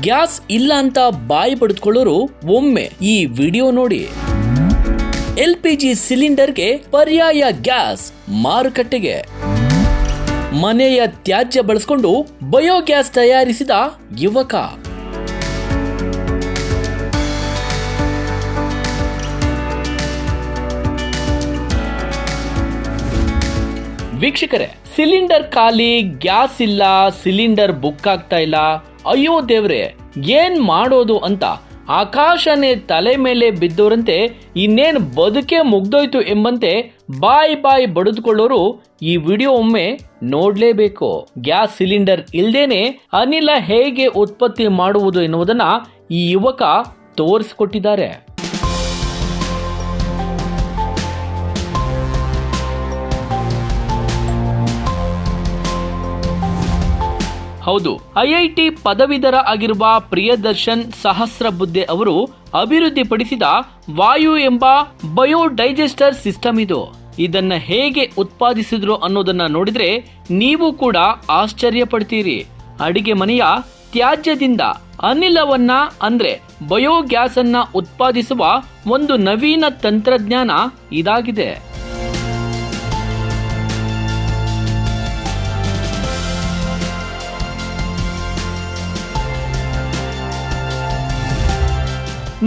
Gas ಇಲ್ಲ ಅಂತ ಬಾಯಿ ಪಡೆದುಕೊಳ್ಳೋರು ಒಮ್ಮೆ ಈ ವಿಡಿಯೋ ನೋಡಿ. LPG ಸಿಲಿಂಡರ್ಗೆ ಪರ್ಯಾಯ ಗ್ಯಾಸ್ ಮಾರುಕಟ್ಟೆಗೆ. ಮನೆಯ ತ್ಯಾಜ್ಯ ಬಳಸಿಕೊಂಡು ಬಯೋಗ್ಯಾಸ್ ತಯಾರಿಸಿದ ಯುವಕ. ವೀಕ್ಷಕರೇ, ಸಿಲಿಂಡರ್ ಖಾಲಿ, ಗ್ಯಾಸ್ ಇಲ್ಲ, ಸಿಲಿಂಡರ್ ಬುಕ್ ಆಗ್ತಾ ಇಲ್ಲ, ಅಯ್ಯೋ ದೇವ್ರೆ ಏನ್ ಮಾಡೋದು ಅಂತ ಆಕಾಶನೇ ತಲೆ ಮೇಲೆ ಬಿದ್ದೋರಂತೆ ಇನ್ನೇನು ಬದುಕೆ ಮುಗ್ದೋಯ್ತು ಎಂಬಂತೆ ಬಾಯಿ ಬಡಿದುಕೊಳ್ಳೋರು ಈ ವಿಡಿಯೋ ಒಮ್ಮೆ ನೋಡ್ಲೇಬೇಕು. ಗ್ಯಾಸ್ ಸಿಲಿಂಡರ್ ಇಲ್ದೇನೆ ಅನಿಲ ಹೇಗೆ ಉತ್ಪತ್ತಿ ಮಾಡುವುದು ಎನ್ನುವುದನ್ನ ಈ ಯುವಕ ತೋರಿಸಿಕೊಟ್ಟಿದ್ದಾರೆ. ಹೌದು, IIT ಪದವೀಧರ ಆಗಿರುವ ಪ್ರಿಯದರ್ಶನ್ ಸಹಸ್ರಬುದ್ಧೆ ಅವರು ಅಭಿವೃದ್ಧಿಪಡಿಸಿದ ವಾಯು ಎಂಬ ಬಯೋಡೈಜೆಸ್ಟರ್ ಸಿಸ್ಟಮ್ ಇದು. ಇದನ್ನ ಹೇಗೆ ಉತ್ಪಾದಿಸಿದ್ರು ಅನ್ನೋದನ್ನ ನೋಡಿದ್ರೆ ನೀವು ಕೂಡ ಆಶ್ಚರ್ಯ ಪಡ್ತೀರಿ. ಅಡಿಗೆ ಮನೆಯ ತ್ಯಾಜ್ಯದಿಂದ ಅನಿಲವನ್ನ ಅಂದ್ರೆ ಬಯೋಗ್ಯಾಸ್ ಅನ್ನ ಉತ್ಪಾದಿಸುವ ಒಂದು ನವೀನ ತಂತ್ರಜ್ಞಾನ ಇದಾಗಿದೆ.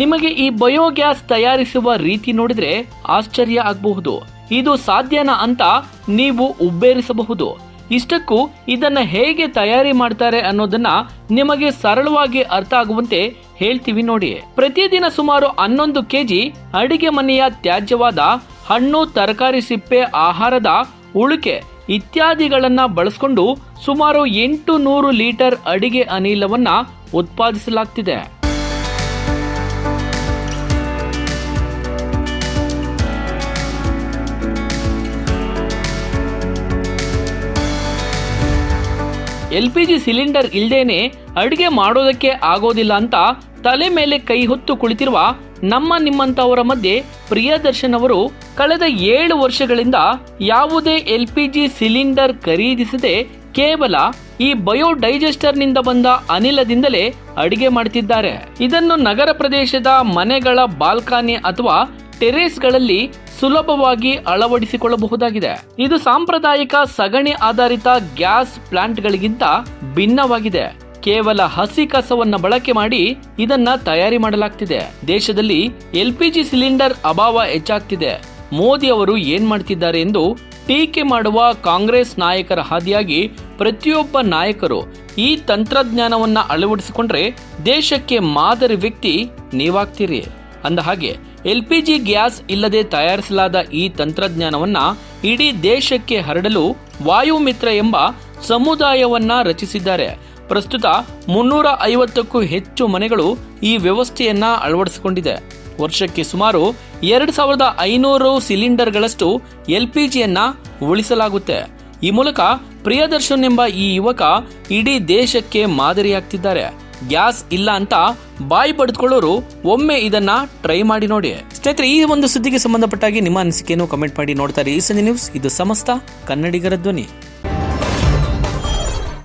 ನಿಮಗೆ ಈ ಬಯೋಗ್ಯಾಸ್ ತಯಾರಿಸುವ ರೀತಿ ನೋಡಿದ್ರೆ ಆಶ್ಚರ್ಯ ಆಗಬಹುದು. ಇದು ಸಾಧ್ಯನಾ ಅಂತ ನೀವು ಉಬ್ಬೇರಿಸಬಹುದು. ಇಷ್ಟಕ್ಕೂ ಇದನ್ನ ಹೇಗೆ ತಯಾರಿ ಮಾಡ್ತಾರೆ ಅನ್ನೋದನ್ನ ನಿಮಗೆ ಸರಳವಾಗಿ ಅರ್ಥ ಆಗುವಂತೆ ಹೇಳ್ತೀವಿ ನೋಡಿ. ಪ್ರತಿದಿನ ಸುಮಾರು 11 kg ಅಡಿಗೆ ಮನೆಯ ತ್ಯಾಜ್ಯವಾದ ಹಣ್ಣು, ತರಕಾರಿ ಸಿಪ್ಪೆ, ಆಹಾರದ ಉಳಿಕೆ ಇತ್ಯಾದಿಗಳನ್ನ ಬಳಸಿಕೊಂಡು ಸುಮಾರು 800 ಲೀಟರ್ ಅಡಿಗೆ ಅನಿಲವನ್ನ ಉತ್ಪಾದಿಸಲಾಗ್ತಿದೆ. LPG ಸಿಲಿಂಡರ್ ಇಲ್ದೇನೆ ಅಡುಗೆ ಮಾಡೋದಕ್ಕೆ ಆಗೋದಿಲ್ಲ ಅಂತ ತಲೆ ಮೇಲೆ ಕೈ ಹೊತ್ತು ಕುಳಿತಿರುವ ನಿಮ್ಮಂತವರ ಮಧ್ಯೆ ಪ್ರಿಯದರ್ಶನ್ ಅವರು ಕಳೆದ 7 ವರ್ಷಗಳಿಂದ ಯಾವುದೇ LPG ಸಿಲಿಂಡರ್ ಖರೀದಿಸದೆ ಕೇವಲ ಈ ಬಯೋಡೈಜೆಸ್ಟರ್ ನಿಂದ ಬಂದ ಅನಿಲದಿಂದಲೇ ಅಡಿಗೆ ಮಾಡುತ್ತಿದ್ದಾರೆ. ಇದನ್ನು ನಗರ ಪ್ರದೇಶದ ಮನೆಗಳ ಬಾಲ್ಕನಿ ಅಥವಾ ಟೆರೇಸ್ಗಳಲ್ಲಿ ಸುಲಭವಾಗಿ ಅಳವಡಿಸಿಕೊಳ್ಳಬಹುದಾಗಿದೆ. ಇದು ಸಾಂಪ್ರದಾಯಿಕ ಸಗಣಿ ಆಧಾರಿತ ಗ್ಯಾಸ್ ಪ್ಲಾಂಟ್ಗಳಿಗಿಂತ ಭಿನ್ನವಾಗಿದೆ. ಕೇವಲ ಹಸಿ ಕಸವನ್ನ ಬಳಕೆ ಮಾಡಿ ಇದನ್ನ ತಯಾರಿ ಮಾಡಲಾಗ್ತಿದೆ. ದೇಶದಲ್ಲಿ LPG ಸಿಲಿಂಡರ್ ಅಭಾವ ಹೆಚ್ಚಾಗ್ತಿದೆ. ಮೋದಿ ಅವರು ಏನ್ ಮಾಡ್ತಿದ್ದಾರೆ ಎಂದು ಟೀಕೆ ಮಾಡುವ ಕಾಂಗ್ರೆಸ್ ನಾಯಕರ ಹಾದಿಯಾಗಿ ಪ್ರತಿಯೊಬ್ಬ ನಾಯಕರು ಈ ತಂತ್ರಜ್ಞಾನವನ್ನ ಅಳವಡಿಸಿಕೊಂಡ್ರೆ ದೇಶಕ್ಕೆ ಮಾದರಿ ವ್ಯಕ್ತಿ ನೀವಾಗ್ತೀರಿ. ಅಂದ ಹಾಗೆ LPG ಗ್ಯಾಸ್ ಇಲ್ಲದೆ ತಯಾರಿಸಲಾದ ಈ ತಂತ್ರಜ್ಞಾನವನ್ನ ಇಡೀ ದೇಶಕ್ಕೆ ಹರಡಲು ವಾಯುಮಿತ್ರ ಎಂಬ ಸಮುದಾಯವನ್ನ ರಚಿಸಿದ್ದಾರೆ. ಪ್ರಸ್ತುತ 350ಕ್ಕೂ ಹೆಚ್ಚು ಮನೆಗಳು ಈ ವ್ಯವಸ್ಥೆಯನ್ನ ಅಳವಡಿಸಿಕೊಂಡಿದೆ. ವರ್ಷಕ್ಕೆ ಸುಮಾರು 2500 ಸಿಲಿಂಡರ್ಗಳಷ್ಟು LPGಯನ್ನ ಉಳಿಸಲಾಗುತ್ತೆ. ಈ ಮೂಲಕ ಪ್ರಿಯದರ್ಶನ್ ಎಂಬ ಈ ಯುವಕ ಇಡೀ ದೇಶಕ್ಕೆ ಮಾದರಿಯಾಗ್ತಿದ್ದಾರೆ. ಗ್ಯಾಸ್ ಇಲ್ಲ ಅಂತ ಬಾಯಿ ಪಡೆದುಕೊಳ್ಳೋರು ಒಮ್ಮೆ ಇದನ್ನ ಟ್ರೈ ಮಾಡಿ ನೋಡಿ. ಸ್ನೇಹಿತರೆ, ಈ ಒಂದು ಸುದ್ದಿಗೆ ಸಂಬಂಧಪಟ್ಟಾಗಿ ನಿಮ್ಮ ಅನಿಸಿಕೆಯನ್ನು ಕಮೆಂಟ್ ಮಾಡಿ. ನೋಡ್ತಾರೆ ಈ ಸಂಜೆ ನ್ಯೂಸ್, ಇದು ಸಮಸ್ತ ಕನ್ನಡಿಗರ ಧ್ವನಿ.